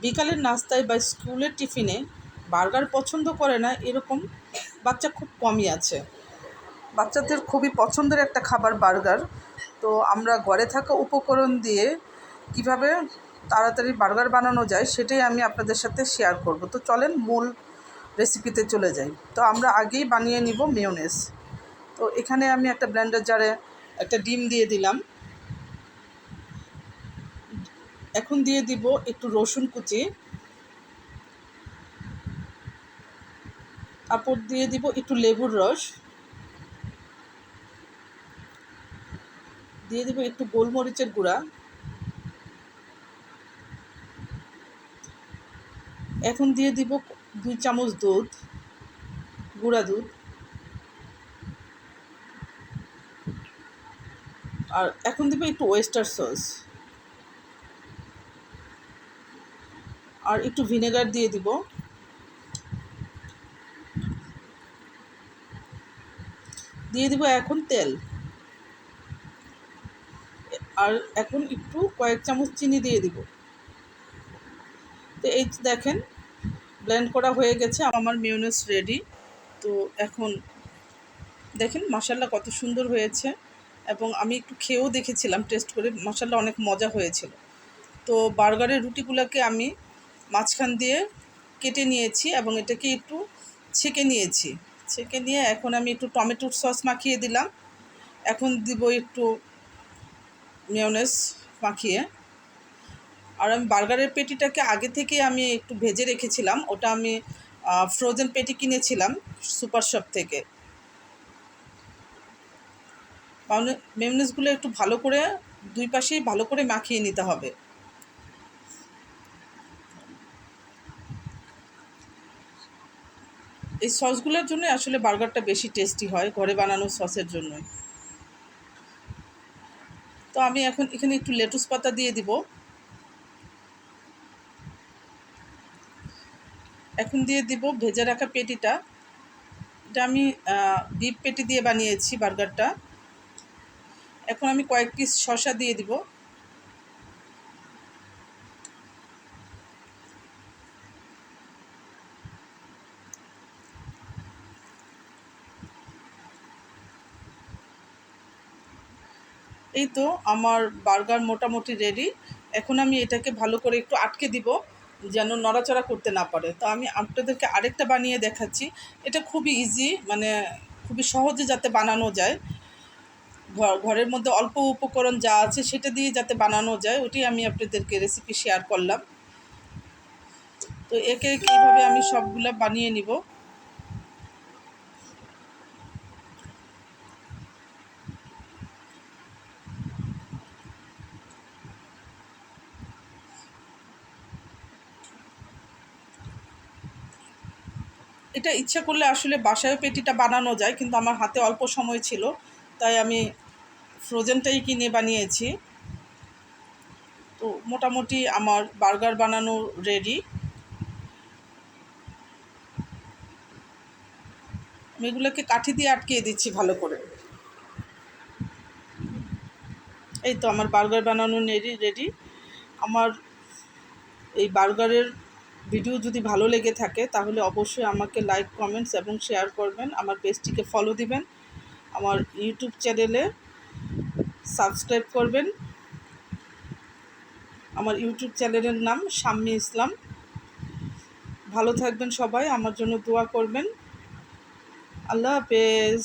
বিকালের নাস্তায় বা স্কুলের টিফিনে বার্গার পছন্দ করে না এরকম বাচ্চা খুব কমই আছে। বাচ্চাদের খুবই পছন্দের একটা খাবার বার্গার। তো আমরা ঘরে থাকা উপকরণ দিয়ে কিভাবে তাড়াতাড়ি বার্গার বানানো যায় সেটাই আমি আপনাদের সাথে শেয়ার করব। তো চলেন মূল রেসিপিতে চলে যাই। তো আমরা আগেই বানিয়ে নিব মেয়োনেজ। তো এখানে আমি একটা ব্লেন্ডার জারে একটা ডিম দিয়ে দিলাম। এখন দিয়ে দিব একটু রসুন কুচি, তারপর দিয়ে দিব একটু লেবুর রস, দিয়ে দিব একটু গোলমরিচের গুঁড়া, এখন দিয়ে দিব 2 চামচ দুধ, গুঁড়া দুধ, আর এখন দিব একটু ওয়েস্টার সস আর একটু ভিনেগার দিয়ে দিব। দিয়ে দিব এখন তেল, আর এখন একটু কয়েক চামচ চিনি দিয়ে দিব। তো এই দেখেন ব্লেন্ড করা হয়ে গেছে, আমার মেয়োনেজ রেডি। তো এখন দেখেন মাশাআল্লাহ কত সুন্দর হয়েছে, এবং আমি একটু খেয়েও দেখেছিলাম টেস্ট করে, মাশাআল্লাহ অনেক মজা হয়েছিল। তো বার্গারের রুটিগুলোকে আমি মাঝখান দিয়ে কেটে নিয়েছি এবং এটাকে একটু ছেঁকে নিয়েছি। ছেঁকে নিয়ে এখন আমি একটু টমেটোর সস মাখিয়ে দিলাম। এখন দিব একটু মেয়োনেজ মাখিয়ে। আর আমি বার্গারের পেটিটাকে আগে থেকে আমি একটু ভেজে রেখেছিলাম, ওটা আমি ফ্রোজেন পেটি কিনেছিলাম সুপার শপ থেকে। মেয়োনেজগুলো একটু ভালো করে দুই পাশেই ভালো করে মাখিয়ে নিতে হবে। এই সসগুলোর জন্য আসলে বার্গারটা বেশি টেস্টি হয়, ঘরে বানানো সসের জন্যই। তো আমি এখন এখানে একটু লেটুস পাতা দিয়ে দিব। এখন দিয়ে দিব ভেজে রাখা পেটিটা। এটা আমি বিফ পেটি দিয়ে বানিয়েছি বার্গারটা। এখন আমি কয়েক পিস শসা দিয়ে দিব। এই তো আমার বার্গার মোটামুটি রেডি। এখন আমি এটাকে ভালো করে একটু আটকে দিব যেন নড়াচড়া করতে না পারে। তো আমি আপনাদেরকে আরেকটা বানিয়ে দেখাচ্ছি। এটা খুবই ইজি, মানে খুবই সহজে যাতে বানানো যায়, ঘরের মধ্যে অল্প উপকরণ যা আছে সেটা দিয়ে যাতে বানানো যায়, ওটি আমি আপনাদেরকে রেসিপি শেয়ার করলাম। তো একে একে এইভাবে আমি সবগুলো বানিয়ে নিব। এটা ইচ্ছা করলে আসলে বাসায় পেটিটা বানানো যায়, কিন্তু আমার হাতে অল্প সময় ছিল, তাই আমি ফ্রোজেনটাই কিনে বানিয়েছি। তো মোটামুটি আমার বার্গার বানানো রেডি। আমি এগুলোকে কাঠি দিয়ে আটকিয়ে দিচ্ছি ভালো করে। এই তো আমার বার্গার বানানো রেডি। আমার এই বার্গারের ভিডিও যদি ভালো লেগে থাকে তাহলে অবশ্যই আমাকে লাইক, কমেন্টস এবং শেয়ার করবেন। আমার পেজটিকে ফলো দিবেন, আমার ইউটিউব চ্যানেলে সাবস্ক্রাইব করবেন। আমার ইউটিউব চ্যানেলের নাম শাম্মী ইসলাম। ভালো থাকবেন সবাই, আমার জন্য দোয়া করবেন। আল্লাহ হাফেজ।